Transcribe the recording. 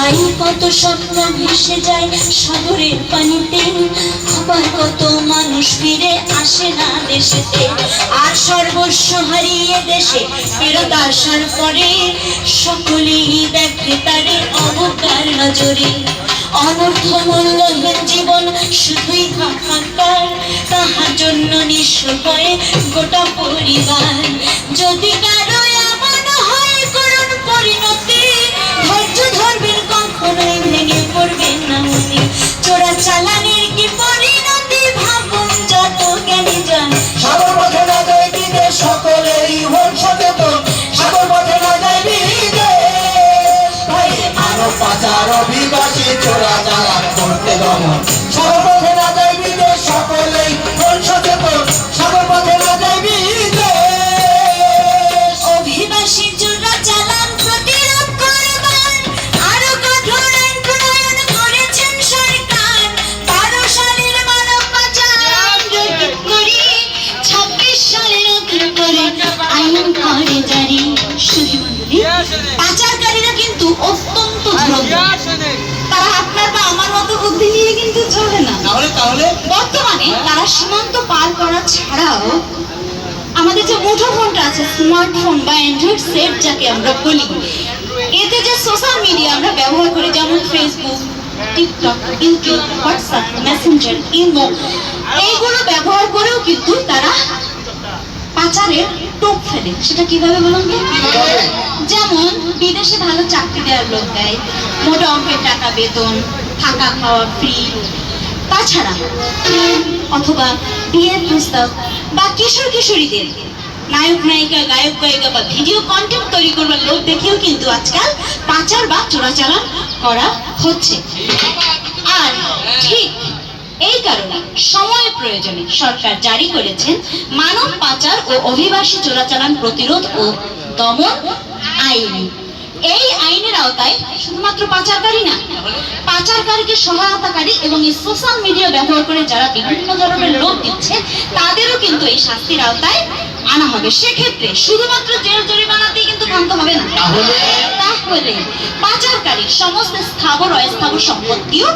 তাই কত স্বপ্ন ভেসে যায় সাগরের পানিতে, আবার কত মানুষ ফিরে আসে না দেশেতে। আর সর্বস্ব হারিয়ে দেশে ফেরত আসার পরে সকলেই দেখে তারে অবজ্ঞার নজরে। অনর্থ মূল্যহীন জীবন শুধুই হাহাকার, তাহার জন্য নিঃস্ব হয়ে গোটা পরিবার। যদি কারো এমন হয় করুণ পরিণতি, ধৈর্য ধরবেন কখনোই ভেঙে পড়বেন না উনি। চোরা চালানের কি পরিণতি ভাবুন যত জ্ঞানী যান। সাগর পথে না যায় বিদেশ, সকলেই হন সচেতন। সাগর পথে না যায় বিদেশ, ভাই মানব পাচার অভিবাসী চোরা চালান করতে দমন। সাগর পথে না যায় বিদেশ, সকলেই হন সচেতন। সাগর পথে না যায় বিদেশ। অভিবাসী চোরা চালান প্রতিরোধ করবার আরো কঠোর আইন প্রণয়ন করেছেন সরকার। 12 সালের মানব পাচার আইন রহিত করে 26 সালে নতুন করে আইন করে জারি। শুধু মন্ডলী, পাচারকারীরা কিন্তু অত্যন্ত ধূর্ত। তারা আপনার বা আমার মতো বুদ্ধি নিয়ে কিন্তু চলে না। তাহলে বর্তমানে তারা সীমান্ত পার করা ছাড়াও আমাদের যে মুঠোফোনটা আছে, স্মার্টফোন বা অ্যান্ড্রয়েড সেট যাকে আমরা বলি, এতে যে সোশ্যাল মিডিয়া আমরা ব্যবহার করি, যেমন Facebook, TikTok, YouTube, WhatsApp, Messenger, imo, এইগুলো ব্যবহার করেও কিন্তু তারা পাচারের টোপ ফেলে। সেটা কিভাবে বলুন তো? যেমন বিদেশে ভালো চাকরি দেওয়ার লোক দেয়, মোটা অঙ্কের টাকা বেতন, থাকা খাওয়া ফ্রি। তাছাড়া অথবা বিয়ের প্রস্তাব বা কিশোর কিশোরীদের নায়ক নায়িকা, গায়ক গায়িকা বা ভিডিও কন্টেন্ট তৈরি করবার লোক দেখেও কিন্তু আজকাল পাচার বা চোরাচালান করা হচ্ছে। আর ঠিক এই কারণে সময় প্রয়োজনে সরকার জারি করেছেন মানব পাচার ও অভিবাসী চোরাচালান প্রতিরোধ ও দমন আইন। এই আইনের আওতায় শুধুমাত্র পাচারকারী না, পাচারকারীকে সহায়তাকারী এবং এই সোশ্যাল মিডিয়া ব্যবহার করে যারা বিভিন্ন ধরনের লোক দিচ্ছে তাদেরও কিন্তু এই শাস্তির আওতায় আনা হবে। সেক্ষেত্রে শুধুমাত্র জেল জরিমানাতেই কিন্তু ক্ষান্ত হবে না, তাহলে পাচারকারীর সমস্ত স্থাবর অস্থাবর সম্পত্তিও